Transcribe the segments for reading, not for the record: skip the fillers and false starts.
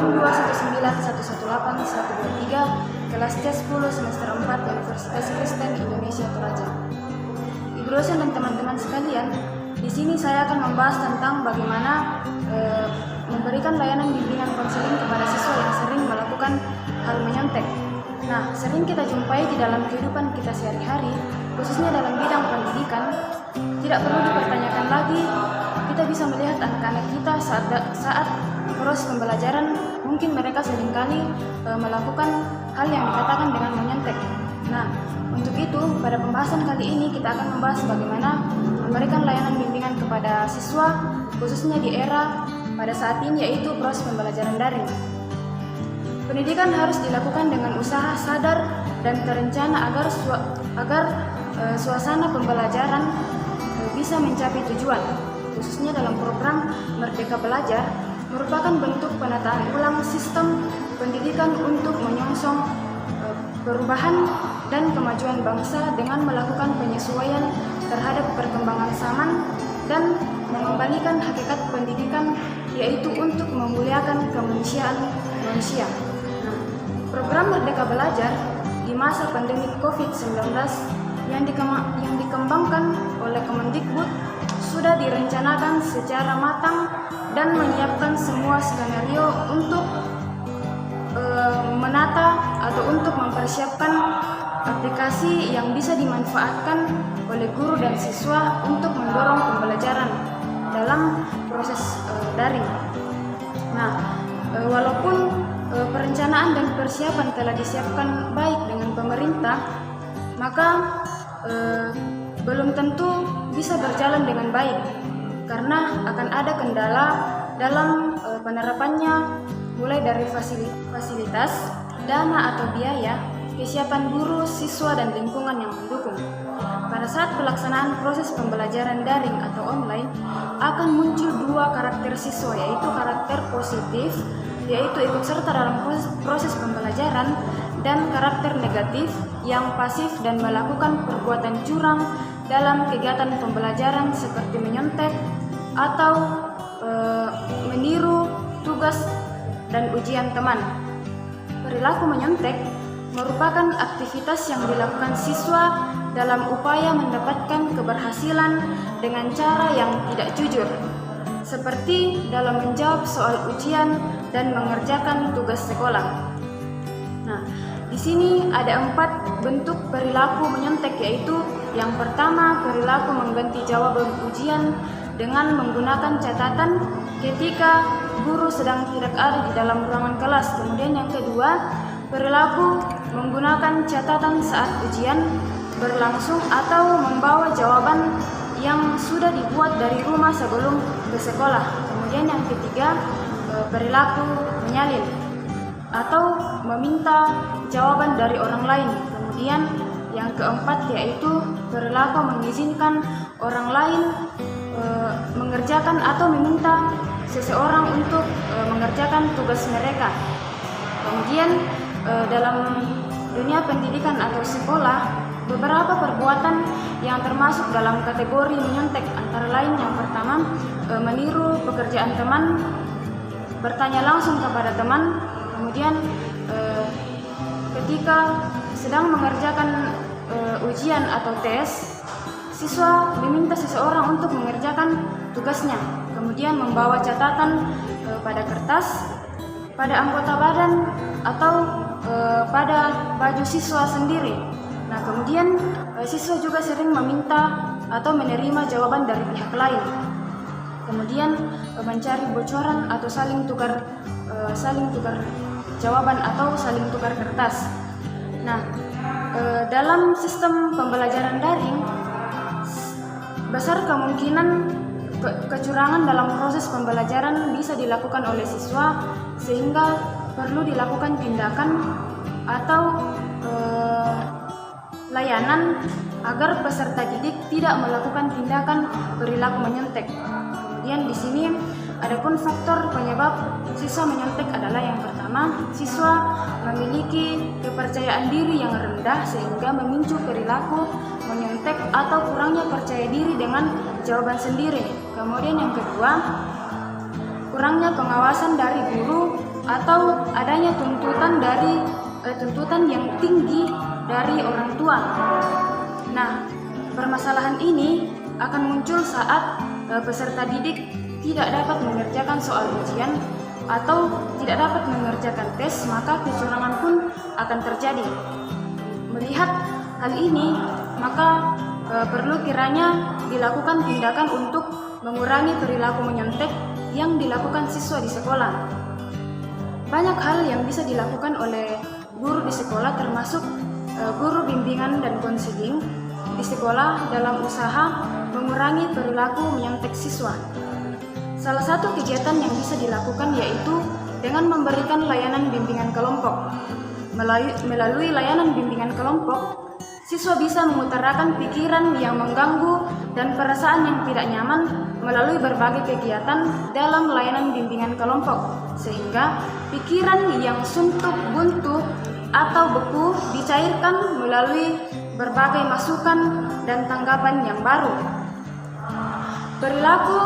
NIM 219118123 kelas C10 semester 4 Universitas Kristen Indonesia Toraja. Ibu dosen dan teman-teman sekalian, di sini saya akan membahas tentang bagaimana memberikan layanan bimbingan konseling kepada siswa yang sering melakukan hal menyontek. Nah, sering kita jumpai di dalam kehidupan kita sehari-hari, khususnya dalam bidang pendidikan. Tidak perlu dipertanyakan lagi, kita bisa melihat anak-anak kita saat proses pembelajaran, mungkin mereka seringkali melakukan hal yang dikatakan dengan menyontek. Nah, untuk itu, pada pembahasan kali ini kita akan membahas bagaimana memberikan layanan bimbingan kepada siswa, khususnya di era pada saat ini, yaitu proses pembelajaran daring. Pendidikan harus dilakukan dengan usaha sadar dan terencana agar suasana pembelajaran bisa mencapai tujuan, khususnya dalam program Merdeka Belajar merupakan bentuk penataan ulang sistem pendidikan untuk menyongsong perubahan dan kemajuan bangsa dengan melakukan penyesuaian terhadap perkembangan zaman dan mengembalikan hakikat pendidikan, yaitu untuk memuliakan kemanusiaan manusia. Program Merdeka Belajar di masa pandemi COVID-19 yang dikembangkan oleh Kemendikbud sudah direncanakan secara matang dan menyiapkan semua skenario untuk menata atau untuk mempersiapkan aplikasi yang bisa dimanfaatkan oleh guru dan siswa untuk mendorong pembelajaran dalam proses daring. Nah, walaupun perencanaan dan persiapan telah disiapkan baik dengan pemerintah, maka belum tentu bisa berjalan dengan baik karena akan ada kendala dalam penerapannya, mulai dari fasilitas, dana atau biaya, kesiapan guru, siswa, dan lingkungan yang mendukung. Pada saat pelaksanaan proses pembelajaran daring atau online, akan muncul dua karakter siswa, yaitu karakter positif, yaitu ikut serta dalam proses pembelajaran, dan karakter negatif yang pasif dan melakukan perbuatan curang dalam kegiatan pembelajaran seperti menyontek atau meniru tugas dan ujian teman. Perilaku menyontek merupakan aktivitas yang dilakukan siswa dalam upaya mendapatkan keberhasilan dengan cara yang tidak jujur, seperti dalam menjawab soal ujian dan mengerjakan tugas sekolah. Nah, di sini ada 4 bentuk perilaku menyontek, yaitu yang pertama, perilaku mengganti jawaban ujian dengan menggunakan catatan ketika guru sedang tidak ada di dalam ruangan kelas. Kemudian yang kedua, perilaku menggunakan catatan saat ujian berlangsung atau membawa jawaban yang sudah dibuat dari rumah sebelum ke sekolah. Kemudian yang ketiga, perilaku menyalin atau meminta jawaban dari orang lain. Kemudian yang keempat, yaitu perilaku mengizinkan orang lain mengerjakan atau meminta seseorang untuk mengerjakan tugas mereka. Kemudian dalam dunia pendidikan atau sekolah, beberapa perbuatan yang termasuk dalam kategori menyontek antara lain yang pertama, meniru pekerjaan teman, bertanya langsung kepada teman. Kemudian ketika sedang mengerjakan ujian atau tes, siswa diminta seseorang untuk mengerjakan tugasnya, kemudian membawa catatan pada kertas, pada anggota badan, atau pada baju siswa sendiri. Nah, kemudian siswa juga sering meminta atau menerima jawaban dari pihak lain. Kemudian mencari bocoran atau saling tukar jawaban atau saling tukar kertas. Nah, dalam sistem pembelajaran daring, besar kemungkinan kecurangan dalam proses pembelajaran bisa dilakukan oleh siswa, sehingga perlu dilakukan tindakan atau layanan agar peserta didik tidak melakukan tindakan perilaku menyontek. Kemudian di sini adapun faktor penyebab siswa menyontek adalah yang pertama, siswa memiliki kepercayaan diri yang rendah sehingga memicu perilaku menyontek atau kurangnya percaya diri dengan jawaban sendiri. Kemudian yang kedua, kurangnya pengawasan dari guru atau adanya tuntutan yang tinggi dari orang tua. Nah, permasalahan ini akan muncul saat peserta didik tidak dapat mengerjakan soal ujian atau tidak dapat mengerjakan tes, maka kecurangan pun akan terjadi. Melihat hal ini, maka perlu kiranya dilakukan tindakan untuk mengurangi perilaku menyontek yang dilakukan siswa di sekolah. Banyak hal yang bisa dilakukan oleh guru di sekolah, termasuk guru bimbingan dan konseling di sekolah dalam usaha mengurangi perilaku menyontek siswa. Salah satu kegiatan yang bisa dilakukan yaitu dengan memberikan layanan bimbingan kelompok. Melalui layanan bimbingan kelompok, siswa bisa mengutarakan pikiran yang mengganggu dan perasaan yang tidak nyaman melalui berbagai kegiatan dalam layanan bimbingan kelompok, sehingga pikiran yang suntuk, buntu, atau beku dicairkan melalui berbagai masukan dan tanggapan yang baru. Perilaku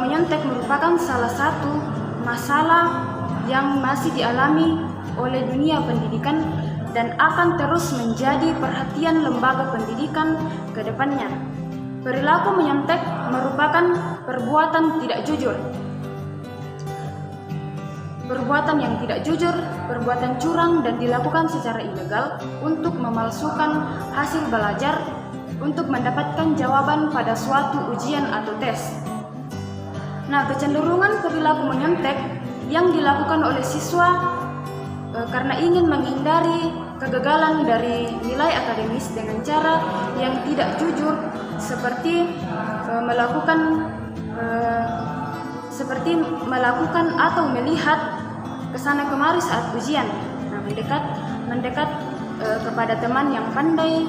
menyontek merupakan salah satu masalah yang masih dialami oleh dunia pendidikan dan akan terus menjadi perhatian lembaga pendidikan ke depannya. Perilaku menyontek merupakan perbuatan tidak jujur. Perbuatan yang tidak jujur, perbuatan curang dan dilakukan secara ilegal untuk memalsukan hasil belajar untuk mendapatkan jawaban pada suatu ujian atau tes. Nah, kecenderungan perilaku menyontek yang dilakukan oleh siswa karena ingin menghindari kegagalan dari nilai akademis dengan cara yang tidak jujur, seperti melakukan atau melihat kesana kemari saat ujian. Nah, mendekat kepada teman yang pandai,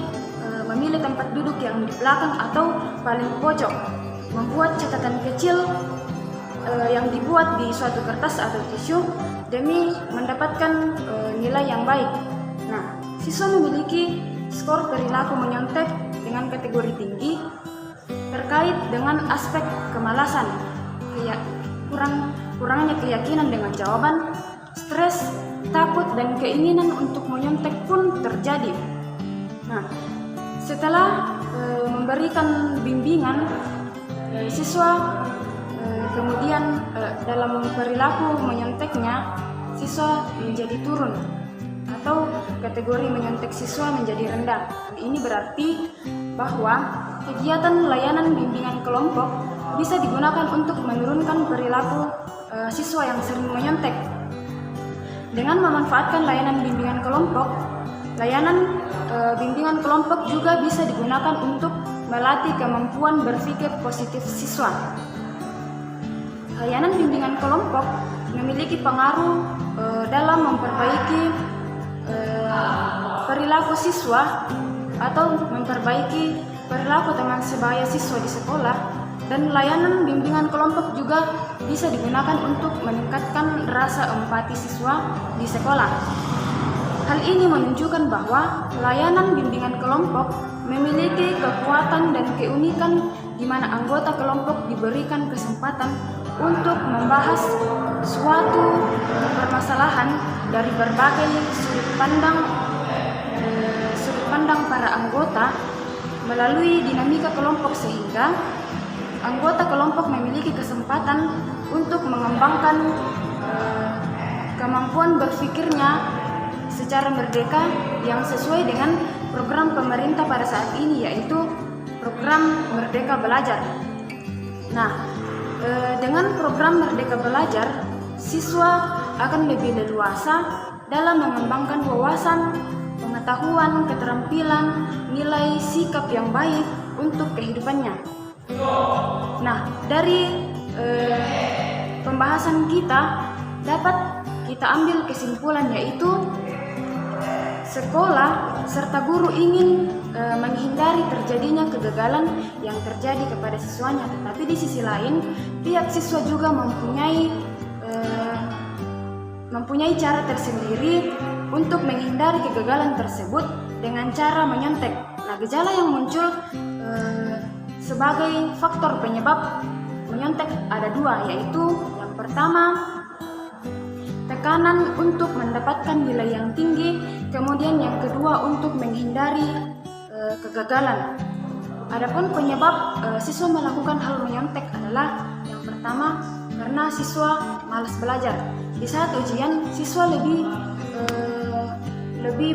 memilih tempat duduk yang di belakang atau paling pojok, membuat catatan kecil yang dibuat di suatu kertas atau tisu demi mendapatkan nilai yang baik. Nah, siswa memiliki skor perilaku menyontek dengan kategori tinggi terkait dengan aspek kemalasan, kurangnya keyakinan dengan jawaban, stres, takut, dan keinginan untuk menyontek pun terjadi. Nah, setelah memberikan bimbingan, siswa kemudian dalam perilaku menyonteknya, siswa menjadi turun atau kategori menyontek siswa menjadi rendah. Ini berarti bahwa kegiatan layanan bimbingan kelompok bisa digunakan untuk menurunkan perilaku siswa yang sering menyontek. Dengan memanfaatkan layanan bimbingan kelompok, bimbingan kelompok juga bisa digunakan untuk melatih kemampuan berpikir positif siswa. Layanan bimbingan kelompok memiliki pengaruh dalam memperbaiki perilaku siswa atau memperbaiki perilaku teman sebaya siswa di sekolah, dan layanan bimbingan kelompok juga bisa digunakan untuk meningkatkan rasa empati siswa di sekolah. Hal ini menunjukkan bahwa layanan bimbingan kelompok memiliki kekuatan dan keunikan di mana anggota kelompok diberikan kesempatan untuk membahas suatu permasalahan dari berbagai sudut pandang para anggota melalui dinamika kelompok, sehingga anggota kelompok memiliki kesempatan untuk mengembangkan kemampuan berpikirnya secara merdeka yang sesuai dengan program pemerintah pada saat ini, yaitu program Merdeka Belajar. Nah, dengan program Merdeka Belajar, siswa akan lebih leluasa dalam mengembangkan wawasan, pengetahuan, keterampilan, nilai, sikap yang baik untuk kehidupannya. Nah, dari pembahasan kita dapat kita ambil kesimpulan, yaitu sekolah serta guru ingin menghindari terjadinya kegagalan yang terjadi kepada siswanya, tetapi di sisi lain pihak siswa juga mempunyai cara tersendiri untuk menghindari kegagalan tersebut dengan cara menyontek. Nah, gejala yang muncul sebagai faktor penyebab menyontek ada dua, yaitu yang pertama tekanan untuk mendapatkan nilai yang tinggi, kemudian yang kedua untuk menghindari kegagalan. Adapun penyebab siswa melakukan hal menyontek adalah yang pertama karena siswa malas belajar. Di saat ujian siswa lebih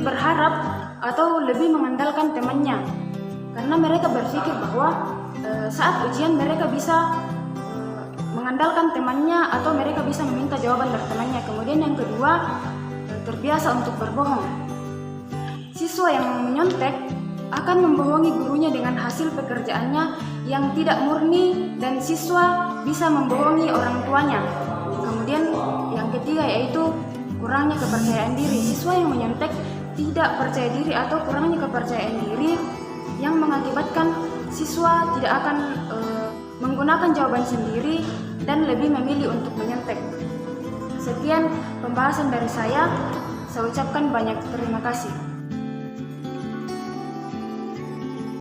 berharap atau lebih mengandalkan temannya karena mereka berpikir bahwa saat ujian mereka bisa mengandalkan temannya atau mereka bisa meminta jawaban dari temannya. Kemudian yang kedua, terbiasa untuk berbohong. Siswa yang menyontek akan membohongi gurunya dengan hasil pekerjaannya yang tidak murni dan siswa bisa membohongi orang tuanya. Kemudian yang ketiga yaitu kurangnya kepercayaan diri. Siswa yang menyontek tidak percaya diri atau kurangnya kepercayaan diri yang mengakibatkan siswa tidak akan menggunakan jawaban sendiri dan lebih memilih untuk menyontek. Sekian pembahasan dari saya ucapkan banyak terima kasih.